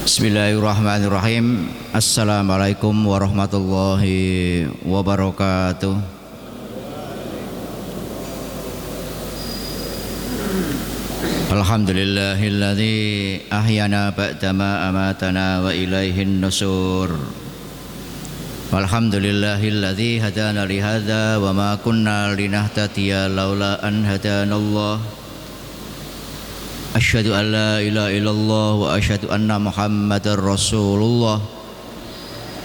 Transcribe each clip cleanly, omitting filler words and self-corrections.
Bismillahirrahmanirrahim. Assalamualaikum warahmatullahi wabarakatuh. Alhamdulillahilladzi ahyana ba'dama amatana wa ilaihin nusur. Walhamdulillahilladzi hadana lihadza wa ma kunna linahtadiya laula an hadanallah. Asyhadu an la ilaha illallah wa asyhadu anna Muhammadar Rasulullah.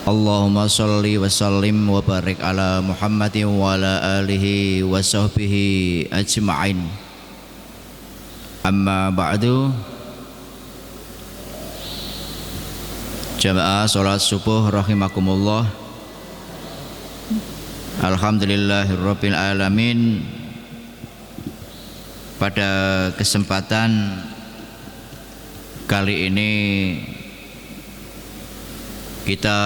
Allahumma shalli wa sallim wa barik ala Muhammadin wa ala alihi wa sahbihi ajma'in. Amma ba'du. Jamaah salat subuh rahimakumullah. Alhamdulillahirabbil alamin. Pada kesempatan kali ini kita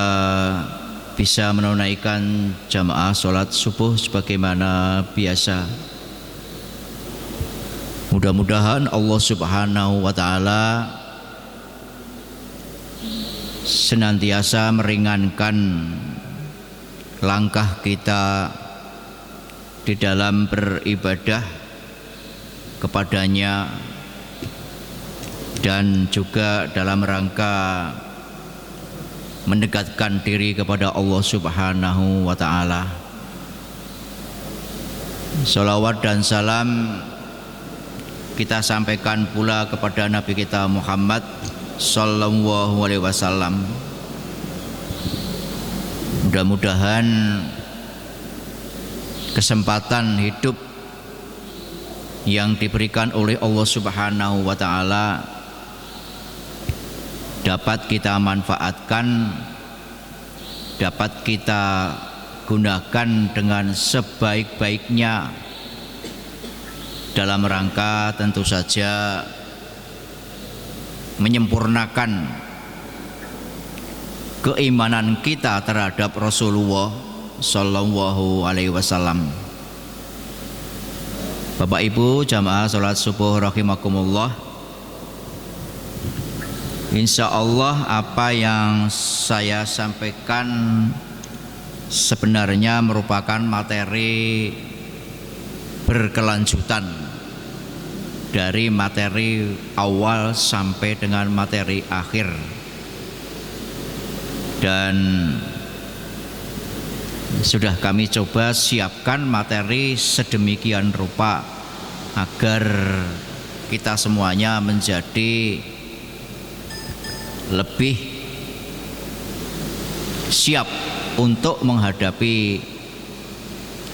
bisa menunaikan jamaah sholat subuh sebagaimana biasa. Mudah-mudahan Allah Subhanahu wa Ta'ala senantiasa meringankan langkah kita di dalam beribadah kepadanya dan juga dalam rangka mendekatkan diri kepada Allah Subhanahu wa Ta'ala. Salawat dan salam kita sampaikan pula kepada Nabi kita Muhammad sallallahu alaihi wasallam. Mudah-mudahan kesempatan hidup yang diberikan oleh Allah Subhanahu wa Ta'ala dapat kita manfaatkan, dapat kita gunakan dengan sebaik-baiknya dalam rangka tentu saja menyempurnakan keimanan kita terhadap Rasulullah sallallahu alaihi wasallam. Bapak Ibu jamaah salat subuh rahimakumullah. Insya Allah apa yang saya sampaikan sebenarnya merupakan materi berkelanjutan dari materi awal sampai dengan materi akhir, dan sudah kami coba siapkan materi sedemikian rupa agar kita semuanya menjadi lebih siap untuk menghadapi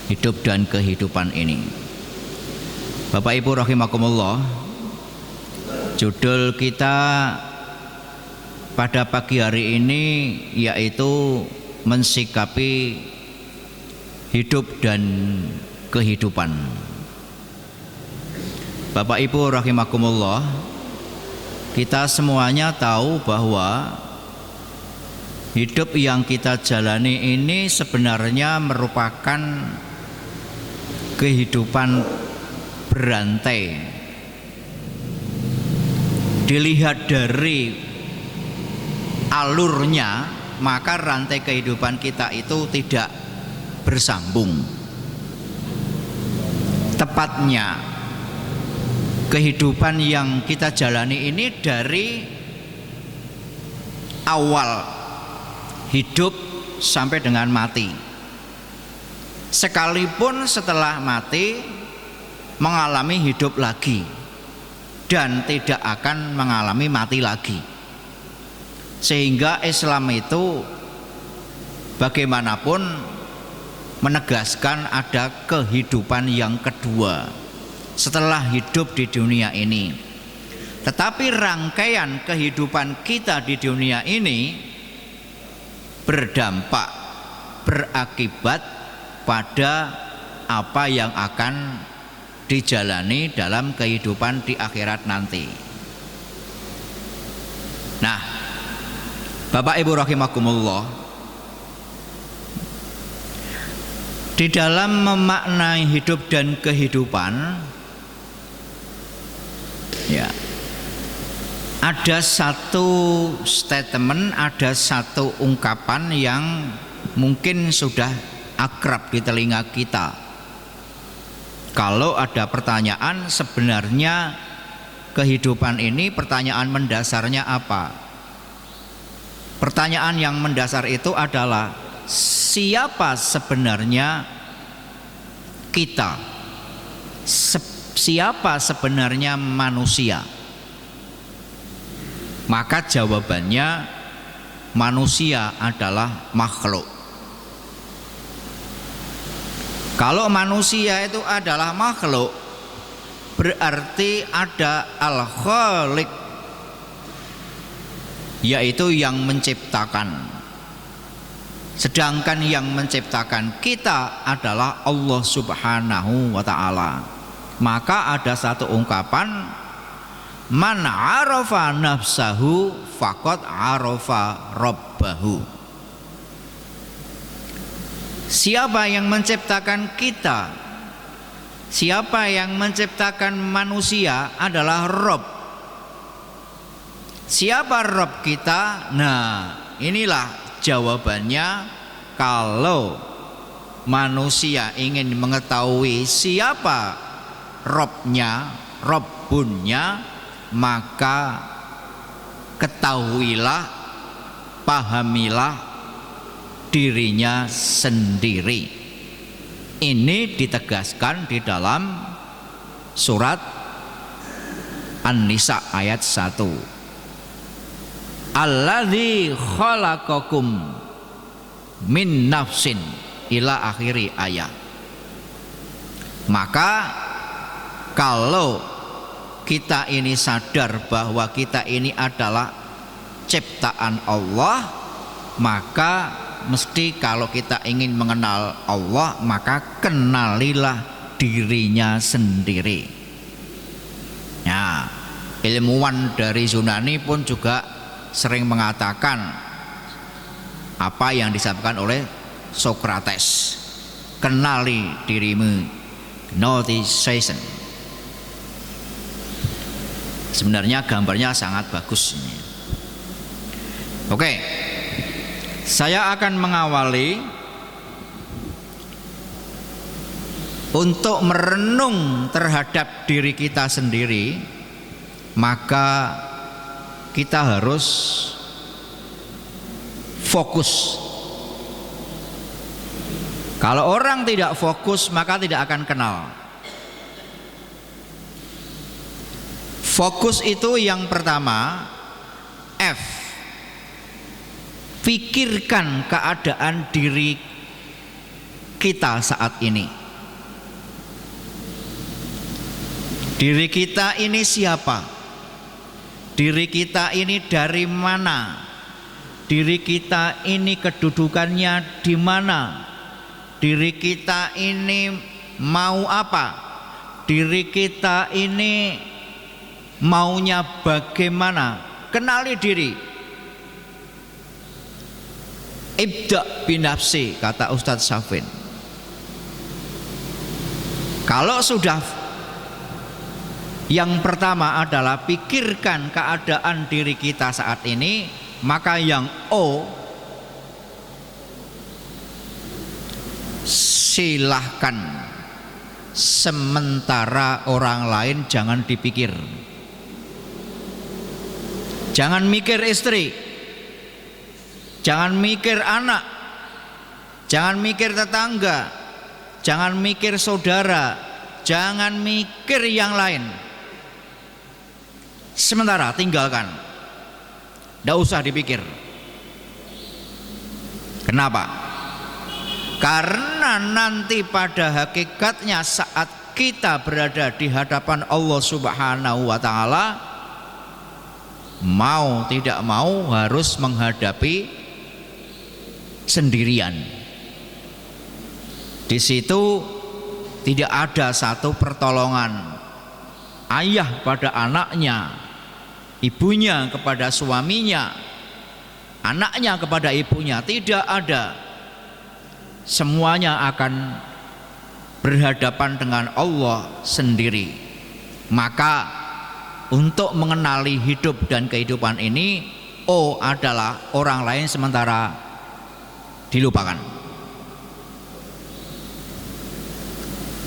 hidup dan kehidupan ini. Bapak Ibu rahimakumullah, judul kita pada pagi hari ini yaitu mensikapi hidup dan kehidupan. Bapak Ibu rahimakumullah, kita semuanya tahu bahwa hidup yang kita jalani ini sebenarnya merupakan kehidupan berantai. Dilihat dari alurnya, maka rantai kehidupan kita itu tidak bersambung. Tepatnya kehidupan yang kita jalani ini dari awal hidup sampai dengan mati. Sekalipun setelah mati mengalami hidup lagi dan tidak akan mengalami mati lagi. Sehingga Islam itu bagaimanapun menegaskan ada kehidupan yang kedua setelah hidup di dunia ini. Tetapi rangkaian kehidupan kita di dunia ini berdampak, berakibat pada apa yang akan dijalani dalam kehidupan di akhirat nanti. Nah, Bapak Ibu rahimakumullah, di dalam memaknai hidup dan kehidupan, ya, Ada satu statement, ada satu ungkapan yang mungkin sudah akrab di telinga kita. Kalau ada pertanyaan, sebenarnya kehidupan ini pertanyaan mendasarnya apa? Pertanyaan yang mendasar itu adalah siapa sebenarnya kita? Siapa sebenarnya manusia? Maka jawabannya manusia adalah makhluk. Kalau manusia itu adalah makhluk, berarti ada al-khaliq, yaitu yang menciptakan. Sedangkan yang menciptakan kita adalah Allah Subhanahu wa ta'ala. Maka ada satu ungkapan, man arafa nafsahu faqad arafa rabbahu. Siapa yang menciptakan kita, siapa yang menciptakan manusia adalah Rabb. Siapa Rabb kita? Nah, inilah jawabannya. Kalau manusia ingin mengetahui siapa Rabbnya, Rabbunnya, maka ketahuilah, pahamilah dirinya sendiri. Ini ditegaskan di dalam surat An-Nisa ayat 1. Alladzi khalaqakum min nafsin ila akhiri ayat. Maka kalau kita ini sadar bahwa kita ini adalah ciptaan Allah, maka mesti kalau kita ingin mengenal Allah, maka kenalilah dirinya sendiri. Nah, ilmuwan dari Yunani pun juga sering mengatakan apa yang disampaikan oleh Socrates, kenali dirimu, gnosticism. Sebenarnya gambarnya sangat bagus. Oke, saya akan mengawali untuk merenung terhadap diri kita sendiri. Maka kita harus fokus. Kalau orang tidak fokus, maka tidak akan kenal. Fokus itu yang pertama, F. Pikirkan keadaan diri kita saat ini. Diri kita ini siapa? Diri kita ini dari mana? Diri kita ini kedudukannya di mana? Diri kita ini mau apa? Diri kita ini maunya bagaimana? Kenali diri. Ibda binafsi, kata Ustadz Syafin. Kalau sudah, yang pertama adalah pikirkan keadaan diri kita saat ini, maka yang O, silahkan sementara orang lain jangan dipikir. Jangan mikir istri, jangan mikir anak, jangan mikir tetangga, jangan mikir saudara, jangan mikir yang lain. Sementara tinggalkan, tidak usah dipikir. Kenapa? Karena nanti pada hakikatnya saat kita berada di hadapan Allah Subhanahu wa ta'ala, mau tidak mau harus menghadapi sendirian. Di situ tidak ada satu pertolongan. Ayah pada anaknya, ibunya kepada suaminya, anaknya kepada ibunya, tidak ada. Semuanya akan berhadapan dengan Allah sendiri. Maka untuk mengenali hidup dan kehidupan ini, O adalah orang lain sementara dilupakan.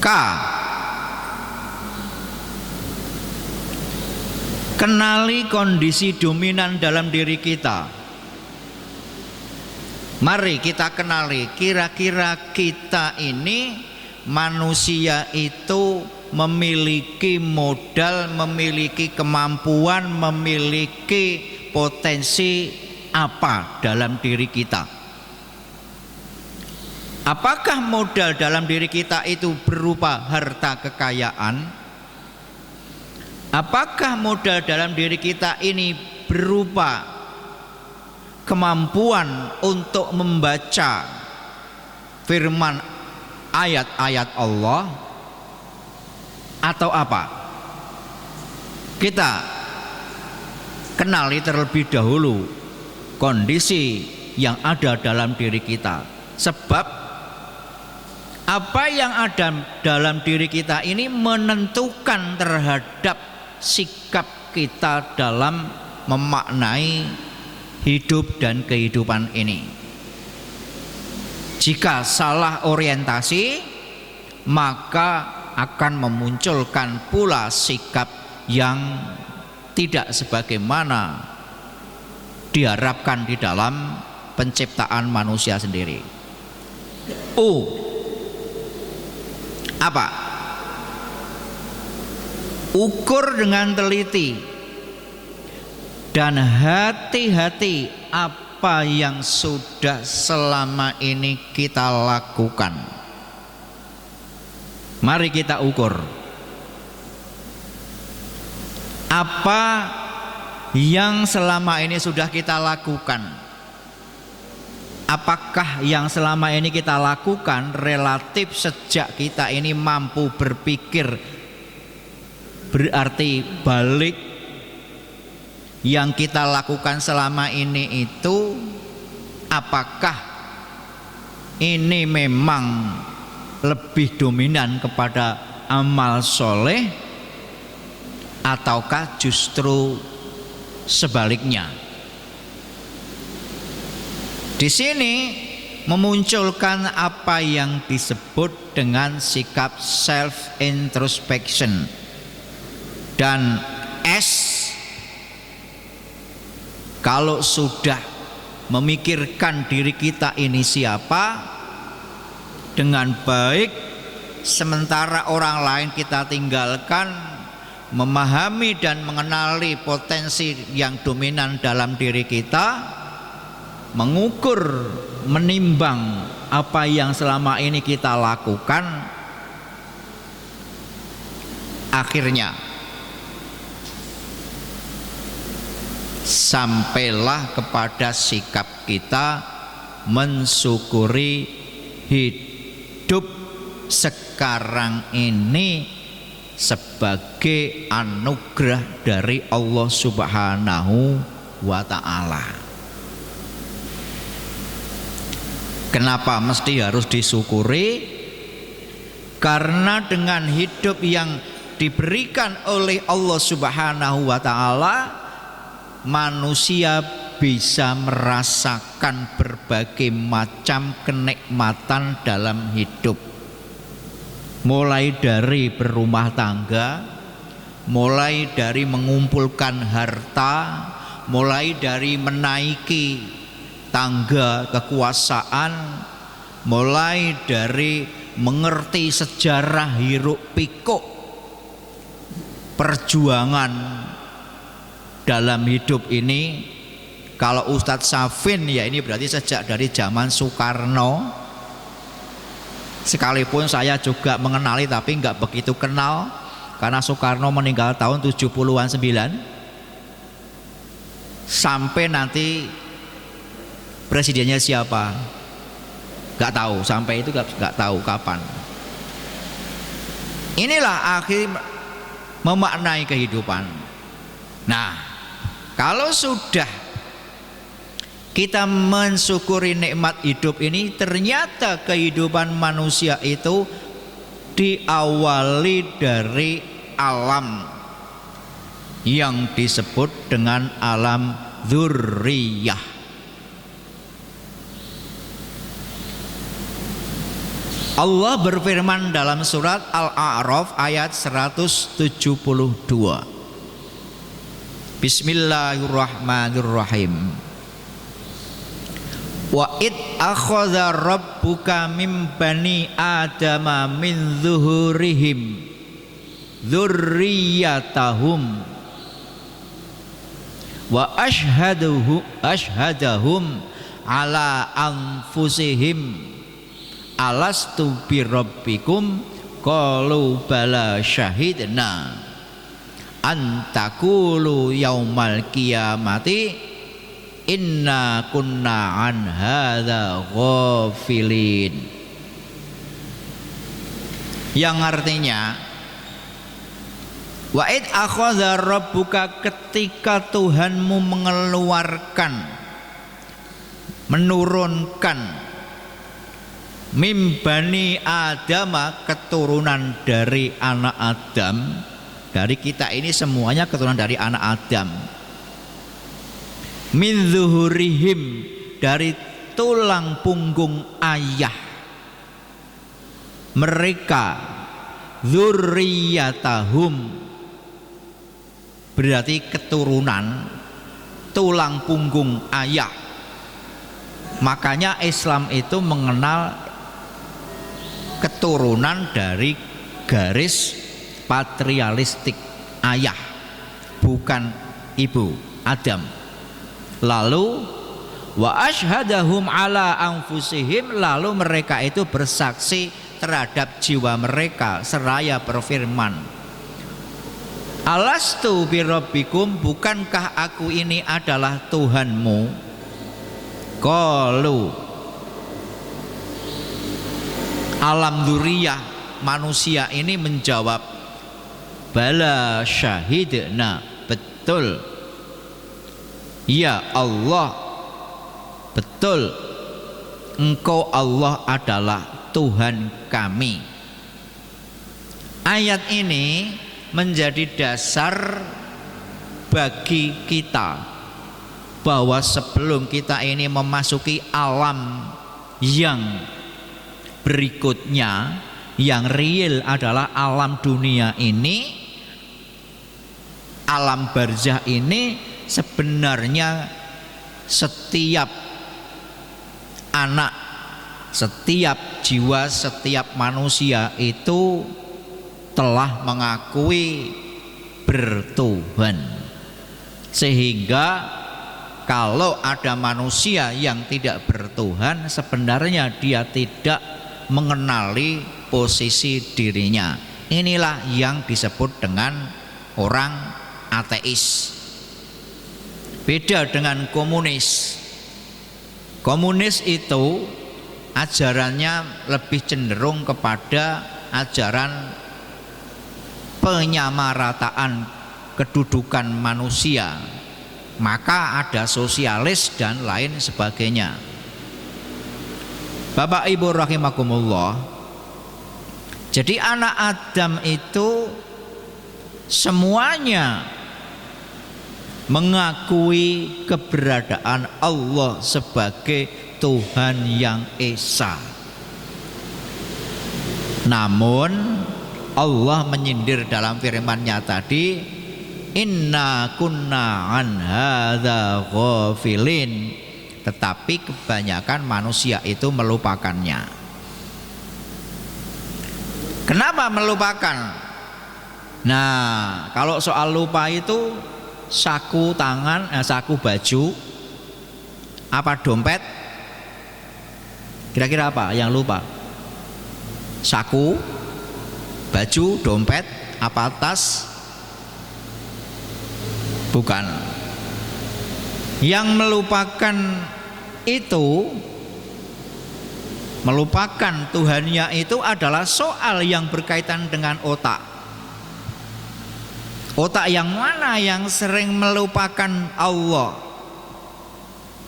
K, kenali kondisi dominan dalam diri kita. Mari kita kenali, kira-kira kita ini manusia itu memiliki modal, memiliki kemampuan, memiliki potensi apa dalam diri kita. Apakah modal dalam diri kita itu berupa harta kekayaan? Apakah modal dalam diri kita ini berupa kemampuan untuk membaca firman ayat-ayat Allah, atau apa? Kita kenali terlebih dahulu kondisi yang ada dalam diri kita. Sebab apa yang ada dalam diri kita ini menentukan terhadap sikap kita dalam memaknai hidup dan kehidupan ini. Jika salah orientasi, maka akan memunculkan pula sikap yang tidak sebagaimana diharapkan di dalam penciptaan manusia sendiri. U, apa? Ukur dengan teliti dan hati-hati apa yang sudah selama ini kita lakukan. Mari kita ukur apa yang selama ini sudah kita lakukan. Apakah yang selama ini kita lakukan relatif sejak kita ini mampu berpikir, berarti balik yang kita lakukan selama ini itu, apakah ini memang lebih dominan kepada amal soleh ataukah justru sebaliknya? Di sini memunculkan apa yang disebut dengan sikap self introspection. Dan S, kalau sudah memikirkan diri kita ini siapa dengan baik, sementara orang lain kita tinggalkan, memahami dan mengenali potensi yang dominan dalam diri kita, mengukur, menimbang apa yang selama ini kita lakukan, akhirnya sampailah kepada sikap kita mensyukuri hidup sekarang ini sebagai anugerah dari Allah Subhanahu wa Ta'ala. Kenapa mesti harus disyukuri? Karena dengan hidup yang diberikan oleh Allah Subhanahu wa Ta'ala, manusia bisa merasakan berbagai macam kenikmatan dalam hidup, mulai dari berumah tangga, mulai dari mengumpulkan harta, mulai dari menaiki tangga kekuasaan, mulai dari mengerti sejarah hiruk pikuk perjuangan dalam hidup ini. Kalau Ustadz Safin ya ini berarti sejak dari zaman Soekarno, sekalipun saya juga mengenali tapi nggak begitu kenal karena Soekarno meninggal tahun 70-an 9. Sampai nanti presidennya siapa nggak tahu, sampai itu nggak tahu kapan. Inilah akhir memaknai kehidupan. Nah, kalau sudah kita mensyukuri nikmat hidup ini, ternyata kehidupan manusia itu diawali dari alam yang disebut dengan alam dzurriyyah. Allah berfirman dalam surat Al-A'raf ayat 172. Bismillahirrahmanirrahim. Wa id akhadha rabbuka min bani adama min zuhurihim dzurriyyatahum wa ashhadahum ala anfusihim alastu birabbikum qalu bala syahidna antakulu yaumal qiyamati inna kunna an hadza ghafilin, yang artinya wa'id akhadha rabbuka, ketika Tuhanmu menurunkan mim bani Adama, keturunan dari anak Adam, dari kita ini semuanya keturunan dari anak Adam, min zuhurihim, dari tulang punggung ayah mereka, dzurriyyatahum berarti keturunan tulang punggung ayah. Makanya Islam itu mengenal keturunan dari garis patrialistik, ayah bukan ibu Adam. Lalu wa ashhadahum ala anfusihim, lalu mereka itu bersaksi terhadap jiwa mereka seraya berfirman, alastu birabbikum, bukankah aku ini adalah Tuhanmu? Qalu, alam dzurriyyah manusia ini menjawab, bala syahidna, betul ya Allah, betul Engkau Allah adalah Tuhan kami. Ayat ini menjadi dasar bagi kita bahwa sebelum kita ini memasuki alam yang berikutnya, yang real adalah alam dunia ini, alam barzah ini, sebenarnya setiap anak, setiap jiwa, setiap manusia itu telah mengakui bertuhan. Sehingga kalau ada manusia yang tidak bertuhan, sebenarnya dia tidak mengenali posisi dirinya. Inilah yang disebut dengan orang ateis. Beda dengan komunis. Komunis itu ajarannya lebih cenderung kepada ajaran penyamarataan kedudukan manusia. Maka ada sosialis dan lain sebagainya. Bapak Ibu rahimakumullah, jadi anak Adam itu semuanya mengakui keberadaan Allah sebagai Tuhan yang Esa. Namun Allah menyindir dalam firman-Nya tadi, inna kunna an hadza ghafilin, tetapi kebanyakan manusia itu melupakannya. Kenapa melupakan? Nah, kalau soal lupa itu saku tangan, saku baju, apa dompet? Kira-kira apa yang lupa? Saku, baju, dompet, apa tas? Bukan. Yang melupakan itu, melupakan Tuhannya itu adalah soal yang berkaitan dengan otak. Otak yang mana yang sering melupakan Allah?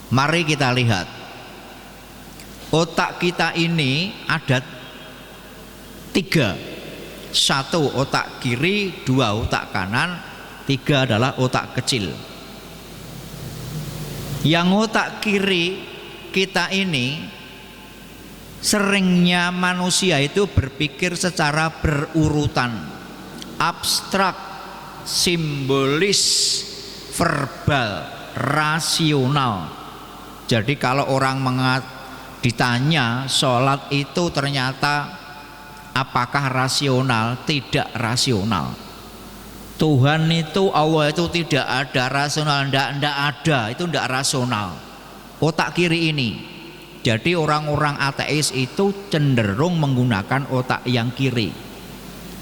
Mari kita lihat. Otak kita ini ada 3. 1 otak kiri, 2 otak kanan, 3 adalah otak kecil. Yang otak kiri kita ini, seringnya manusia itu berpikir secara berurutan, abstrak, simbolis, verbal, rasional. Jadi kalau orang ditanya sholat itu ternyata apakah rasional? Tidak rasional. Tuhan itu, Allah itu tidak ada, rasional tidak ada, itu tidak rasional. Otak kiri ini. Jadi orang-orang ateis itu cenderung menggunakan otak yang kiri.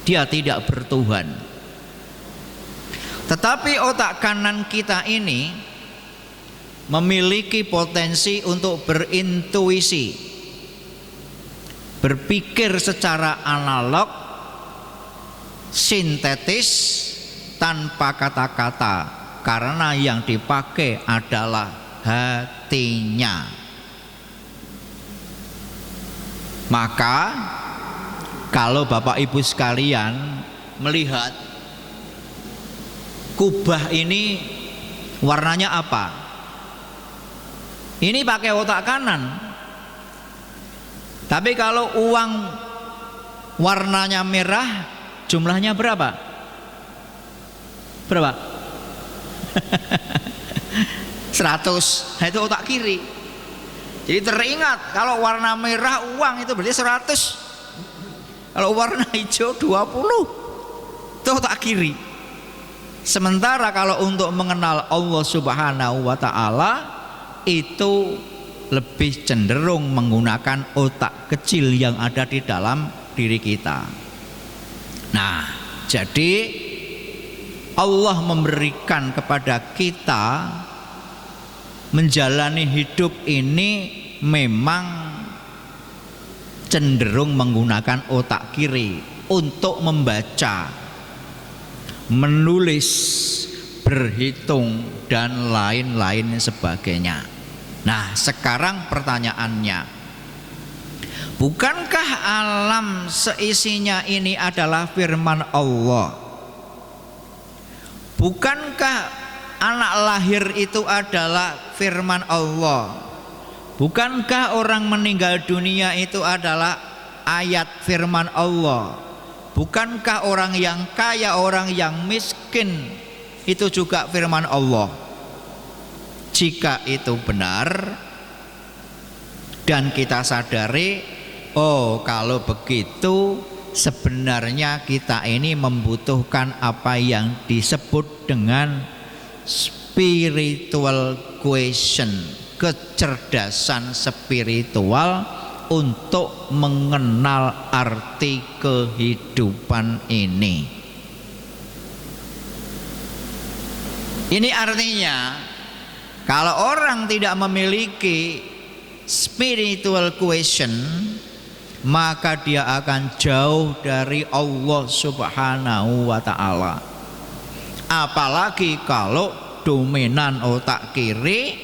Dia tidak bertuhan. Tetapi otak kanan kita ini memiliki potensi untuk berintuisi, berpikir secara analog, sintetis, tanpa kata-kata, karena yang dipakai adalah hatinya. Maka kalau Bapak Ibu sekalian melihat kubah ini warnanya apa? Ini pakai otak kanan. Tapi kalau uang warnanya merah, jumlahnya berapa? Berapa? 100. Nah, itu otak kiri. Jadi teringat kalau warna merah uang itu berarti 100. Kalau warna hijau 20. Itu otak kiri. Sementara kalau untuk mengenal Allah Subhanahu wa taala itu lebih cenderung menggunakan otak kecil yang ada di dalam diri kita. Nah, jadi Allah memberikan kepada kita menjalani hidup ini memang cenderung menggunakan otak kiri untuk membaca, menulis, berhitung, dan lain-lain sebagainya. Nah, sekarang pertanyaannya, bukankah alam seisinya ini adalah firman Allah? Bukankah anak lahir itu adalah firman Allah? Bukankah orang meninggal dunia itu adalah ayat firman Allah? Bukankah orang yang kaya, orang yang miskin itu juga firman Allah? Jika itu benar dan kita sadari, oh kalau begitu sebenarnya kita ini membutuhkan apa yang disebut dengan spiritual question, kecerdasan spiritual untuk mengenal arti kehidupan ini. Ini artinya kalau orang tidak memiliki spiritual question, maka dia akan jauh dari Allah Subhanahu wa ta'ala. Apalagi kalau dominan otak kiri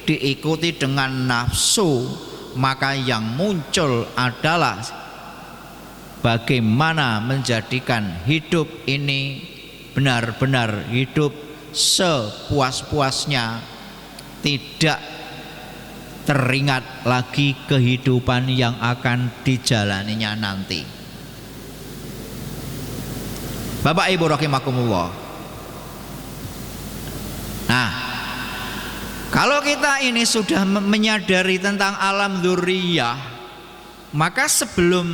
diikuti dengan nafsu, maka yang muncul adalah bagaimana menjadikan hidup ini benar-benar hidup sepuas-puasnya, tidak teringat lagi kehidupan yang akan dijalaninya nanti. Bapak Ibu rahimakumullah. Nah, kalau kita ini sudah menyadari tentang alam dzurriyyah, maka sebelum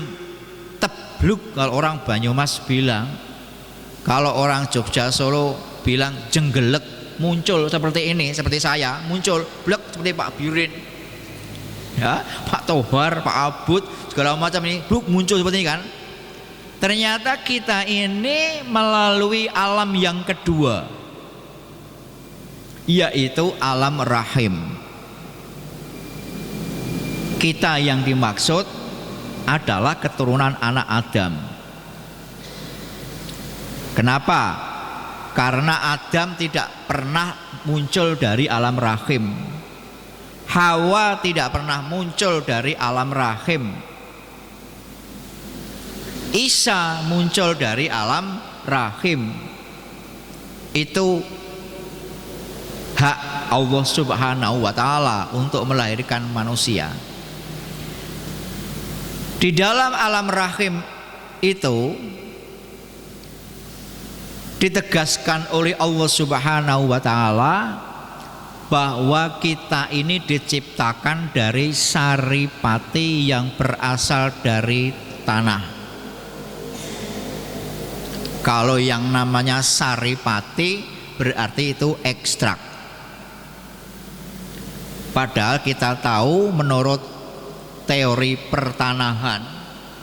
tebluk, kalau orang Banyumas bilang, kalau orang Jogja Solo bilang jenggelek, muncul seperti ini, seperti saya, muncul blek seperti Pak Birin, ya, Pak Tohar, Pak Abud, segala macam ini muncul seperti ini kan. Ternyata kita ini melalui alam yang kedua, yaitu alam rahim. Kita yang dimaksud adalah keturunan anak Adam. Kenapa? Karena Adam tidak pernah muncul dari alam rahim. Hawa tidak pernah muncul dari alam rahim. Isa muncul dari alam rahim. Itu hak Allah Subhanahu wa taala untuk melahirkan manusia. Di dalam alam rahim itu ditegaskan oleh Allah Subhanahu wa taala bahwa kita ini diciptakan dari saripati yang berasal dari tanah. Kalau yang namanya saripati berarti itu ekstrak. Padahal kita tahu menurut teori pertanahan,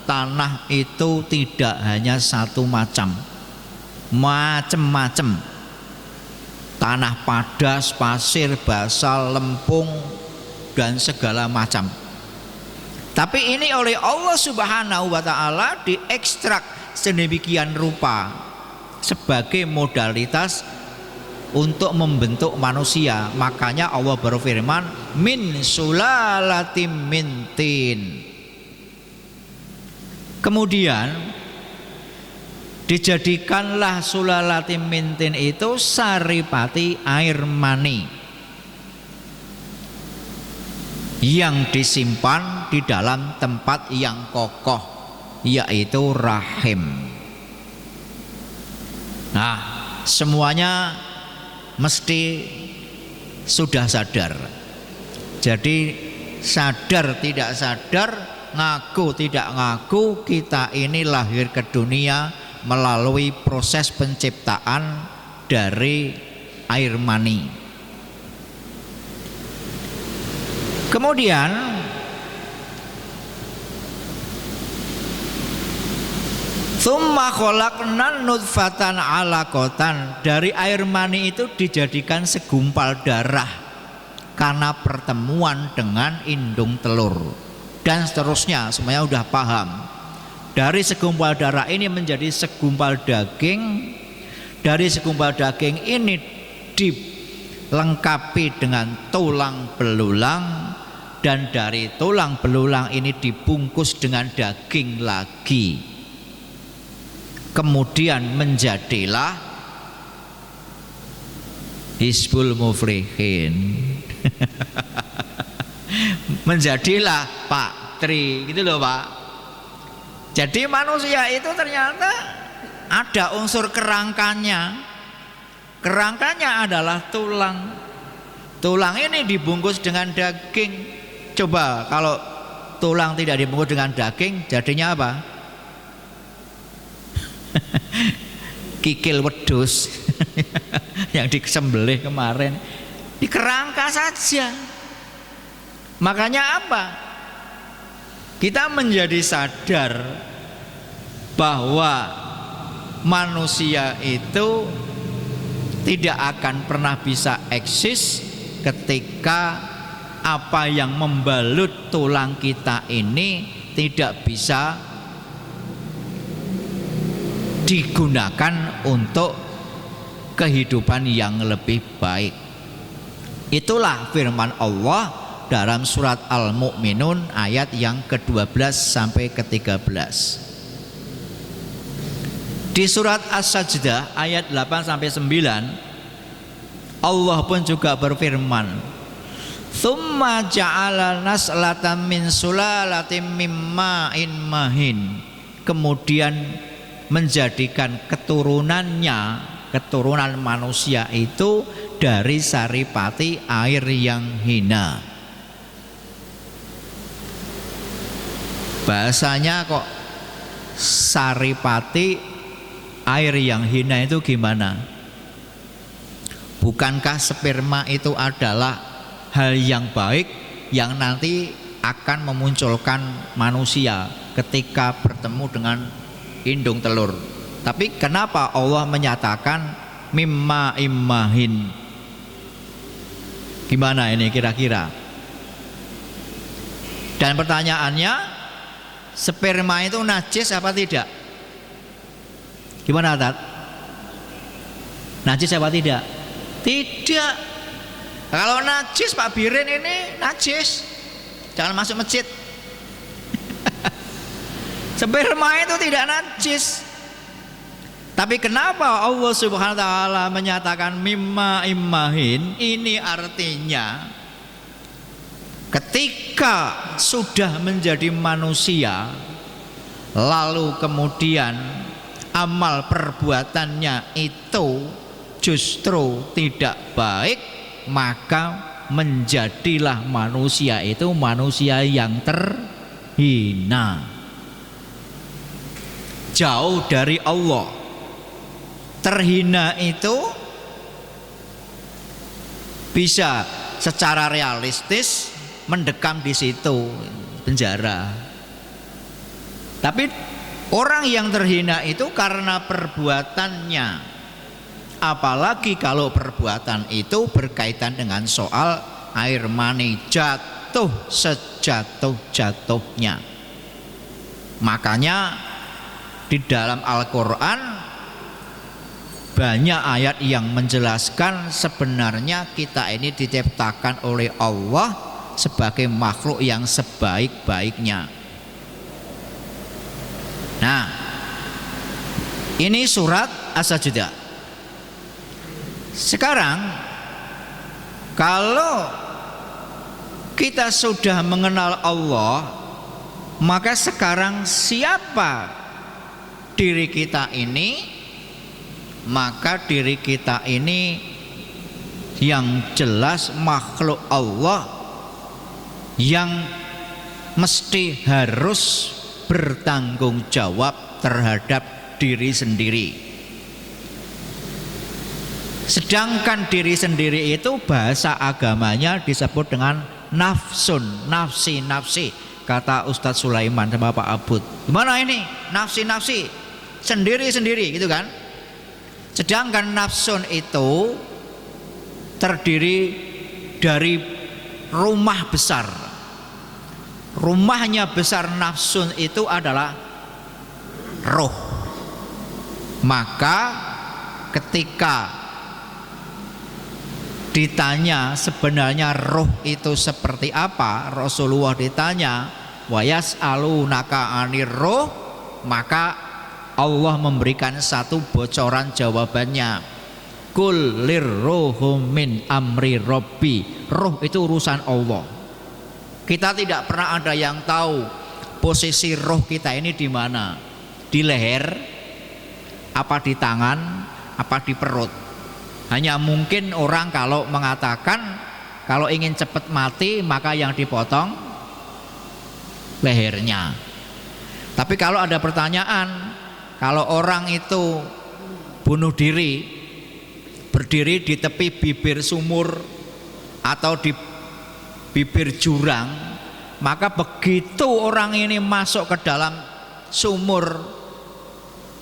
tanah itu tidak hanya satu macam-macam. Tanah padas, pasir, basal, lempung, dan segala macam. Tapi ini oleh Allah Subhanahu wa taala diekstrak sedemikian rupa sebagai modalitas untuk membentuk manusia. Makanya Allah berfirman, min sulalatim min tin. Kemudian dijadikanlah sulalatim min tin itu saripati air mani yang disimpan di dalam tempat yang kokoh, yaitu rahim. Nah, semuanya mesti sudah sadar. Jadi sadar tidak sadar, ngaku tidak ngaku, kita ini lahir ke dunia melalui proses penciptaan dari air mani. Kemudian tsumma khalaqnan nutfatan 'alaqatan, dari air mani itu dijadikan segumpal darah karena pertemuan dengan indung telur, dan seterusnya. Semuanya udah paham. Dari segumpal darah ini menjadi segumpal daging. Dari segumpal daging ini dilengkapi dengan tulang belulang, dan dari tulang belulang ini dibungkus dengan daging lagi. Kemudian menjadilah Hizbul Muflihin. Menjadilah Pak Tri, gitu loh Pak. Jadi manusia itu ternyata ada unsur kerangkanya. Kerangkanya adalah tulang. Tulang ini dibungkus dengan daging. Coba kalau tulang tidak dibungkus dengan daging, jadinya apa? Kikil wedhus yang disembelih kemarin, dikerangka saja. Makanya apa? Kita menjadi sadar bahwa manusia itu tidak akan pernah bisa eksis ketika apa yang membalut tulang kita ini tidak bisa digunakan untuk kehidupan yang lebih baik. Itulah firman Allah dalam surat Al-Mu'minun ayat yang ke-12 sampai ke-13. Di surat As-Sajdah ayat 8 sampai 9 Allah pun juga berfirman, "Tsumma ja'ala naslatan min sulalatin mim ma'in mahin." Kemudian menjadikan keturunan manusia itu dari saripati air yang hina. Bahasanya kok saripati air yang hina itu gimana? Bukankah sperma itu adalah hal yang baik yang nanti akan memunculkan manusia ketika bertemu dengan indung telur? Tapi kenapa Allah menyatakan mimma immahin? Gimana ini kira-kira? Dan pertanyaannya, sperma itu najis apa tidak? Gimana Tat? Najis apa tidak? Tidak. Kalau najis Pak Birin ini najis, jangan masuk masjid. Sperma itu tidak najis. Tapi kenapa Allah Subhanahu wa taala menyatakan mimma immahin? Ini artinya ketika sudah menjadi manusia lalu kemudian amal perbuatannya itu justru tidak baik, maka menjadilah manusia itu manusia yang terhina, jauh dari Allah. Terhina itu bisa secara realistis mendekam di situ, penjara. Tapi orang yang terhina itu karena perbuatannya, apalagi kalau perbuatan itu berkaitan dengan soal air mani, jatuh sejatuh-jatuhnya. Makanya di dalam Al-Quran banyak ayat yang menjelaskan sebenarnya kita ini diciptakan oleh Allah sebagai makhluk yang sebaik-baiknya. Nah, ini surat As-Sajdah. Sekarang kalau kita sudah mengenal Allah, maka sekarang siapa diri kita ini? Maka diri kita ini yang jelas makhluk Allah yang mesti harus bertanggung jawab terhadap diri sendiri. Sedangkan diri sendiri itu bahasa agamanya disebut dengan nafsun, nafsi. Kata Ustadz Sulaiman sama Pak Abud, gimana ini nafsi sendiri gitu kan? Sedangkan nafsun itu terdiri dari rumah besar. Rumahnya besar nafsun itu adalah roh. Maka ketika ditanya sebenarnya roh itu seperti apa, Rasulullah ditanya wa yas'alunaka 'anir roh, maka Allah memberikan satu bocoran jawabannya. Kul lirruhu min amri rabbi. Roh itu urusan Allah. Kita tidak pernah ada yang tahu posisi roh kita ini di mana. Di leher, apa di tangan, apa di perut. Hanya mungkin orang kalau mengatakan kalau ingin cepat mati maka yang dipotong lehernya. Tapi kalau ada pertanyaan, kalau orang itu bunuh diri, berdiri di tepi bibir sumur atau di bibir jurang, maka begitu orang ini masuk ke dalam sumur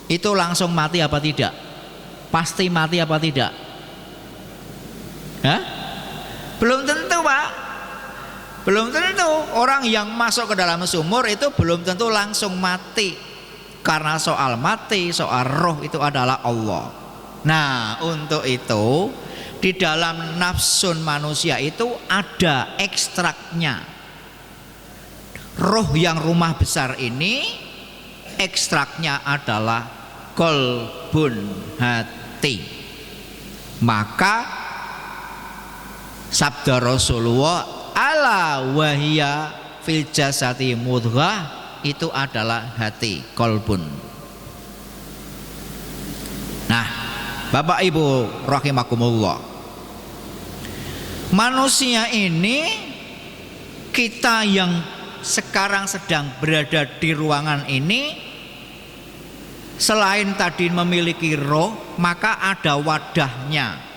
itu langsung mati apa tidak? Pasti mati apa tidak? Hah? Belum tentu, Pak. Belum tentu. Orang yang masuk ke dalam sumur itu belum tentu langsung mati. Karena soal mati, soal roh itu adalah Allah. Nah, untuk itu di dalam nafsun manusia itu ada ekstraknya. Roh yang rumah besar ini ekstraknya adalah kolbun, hati. Maka sabda Rasulullah ala wahya fil jasati mudghah, itu adalah hati, kolbun. Nah, Bapak Ibu rahimakumullah, manusia ini, kita yang sekarang sedang berada di ruangan ini, selain tadi memiliki roh, maka ada wadahnya.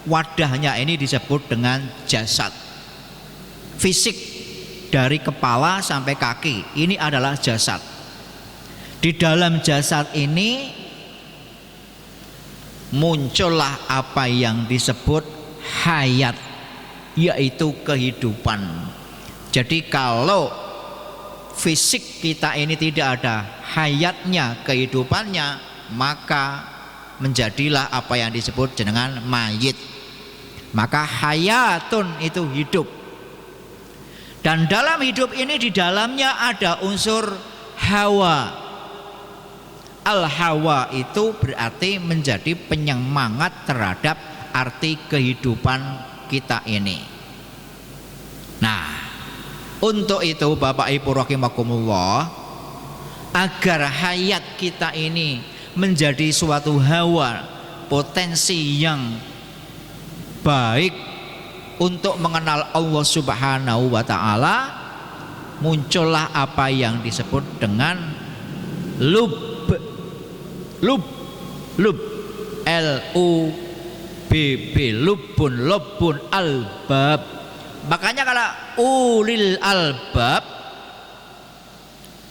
Wadahnya ini disebut dengan jasad. Fisik dari kepala sampai kaki, ini adalah jasad. Di dalam jasad ini muncullah apa yang disebut hayat, yaitu kehidupan. Jadi kalau fisik kita ini tidak ada hayatnya, kehidupannya, maka menjadilah apa yang disebut dengan mayit. Maka hayatun itu hidup. Dan dalam hidup ini di dalamnya ada unsur hawa. Al-hawa itu berarti menjadi penyemangat terhadap arti kehidupan kita ini. Nah, untuk itu Bapak Ibu rahimakumullah, agar hayat kita ini menjadi suatu hawa, potensi yang baik untuk mengenal Allah Subhanahu wa taala, muncullah apa yang disebut dengan lub LUBB, lubun albab. Makanya kalau ulil albab,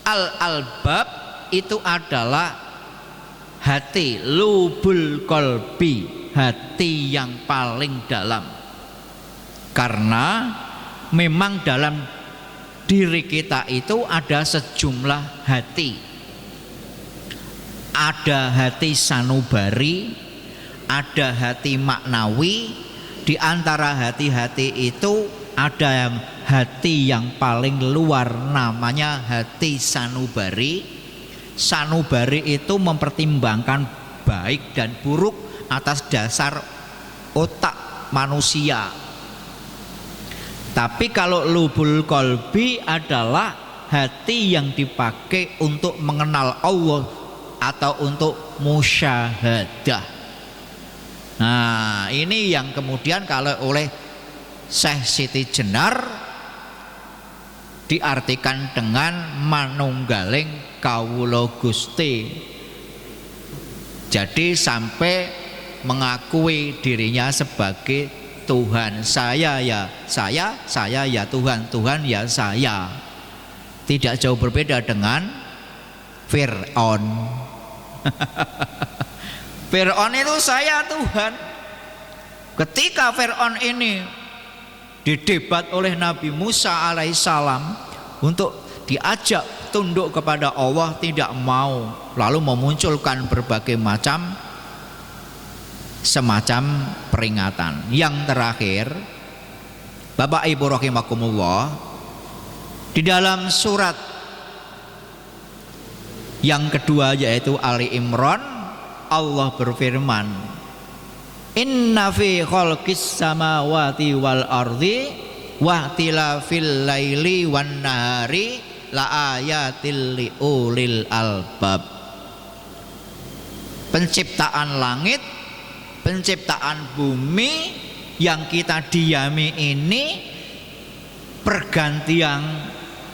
al-albab itu adalah hati, lubul kolbi, hati yang paling dalam. Karena memang dalam diri kita itu ada sejumlah hati. Ada hati sanubari, ada hati maknawi. Di antara hati-hati itu ada yang hati yang paling luar, namanya hati sanubari. Sanubari itu mempertimbangkan baik dan buruk atas dasar otak manusia. Tapi kalau lubul kolbi adalah hati yang dipakai untuk mengenal Allah atau untuk musyahadah. Nah, ini yang kemudian kalau oleh Syekh Siti Jenar diartikan dengan manunggaling kawula Gusti. Jadi sampai mengakui dirinya sebagai Tuhan. Saya ya saya ya Tuhan, Tuhan ya saya. Tidak jauh berbeda dengan Fir'aun. Fir'aun itu saya Tuhan. Ketika Fir'aun ini didebat oleh Nabi Musa alaihissalam untuk diajak tunduk kepada Allah, tidak mau, lalu memunculkan berbagai macam semacam peringatan. Yang terakhir, Bapak Ibu rahimakumullah, di dalam surat yang kedua yaitu Ali Imran, Allah berfirman, inna fi khalqis samawati wal ardi wa ikhtilafil laili wan nahari la ayatil liulil albab. Penciptaan langit, penciptaan bumi yang kita diami ini, pergantian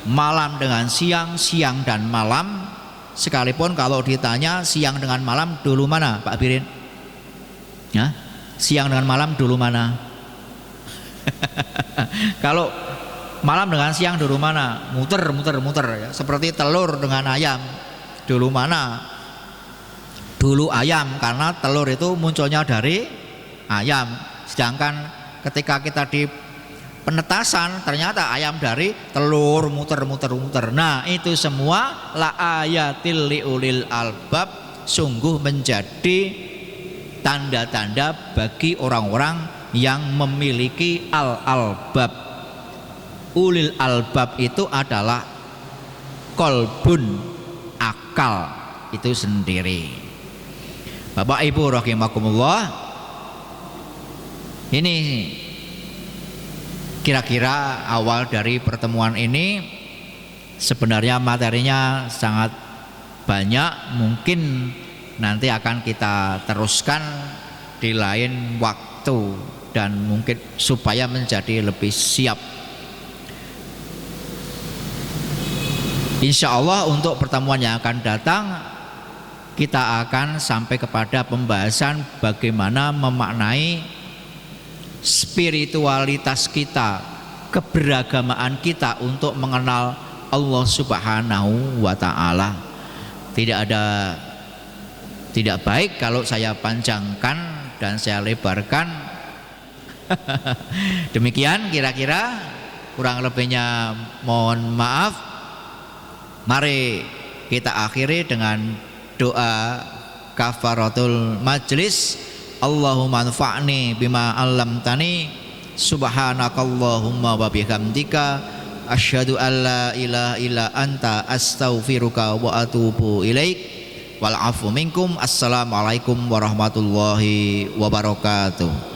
malam dengan siang, siang dan malam. Sekalipun kalau ditanya siang dengan malam dulu mana Pak Birin? Ya, siang dengan malam dulu mana? Kalau malam dengan siang dulu mana? Muter ya. Seperti telur dengan ayam dulu mana? Dulu ayam, karena telur itu munculnya dari ayam. Sedangkan ketika kita di penetasan ternyata ayam dari telur, muter. Nah, itu semua la ayatil liulil albab, sungguh menjadi tanda-tanda bagi orang-orang yang memiliki al-albab. Ulil albab itu adalah kolbun, akal itu sendiri. Bapak Ibu rahimakumullah, ini kira-kira awal dari pertemuan ini. Sebenarnya materinya sangat banyak, mungkin nanti akan kita teruskan di lain waktu dan mungkin supaya menjadi lebih siap. Insya Allah untuk pertemuan yang akan datang kita akan sampai kepada pembahasan bagaimana memaknai spiritualitas kita, keberagamaan kita untuk mengenal Allah Subhanahu wa ta'ala. Tidak baik kalau saya panjangkan dan saya lebarkan. Demikian kira-kira, kurang lebihnya mohon maaf. Mari kita akhiri dengan doa kafaratul majlis. Allahumma anfa'ni bima 'allamtani, subhanakallahumma wa bihamdika, asyhadu an la ilaha illa anta, astaghfiruka wa atubu ilaik. wal afu minkum. Assalamualaikum warahmatullahi wabarakatuh.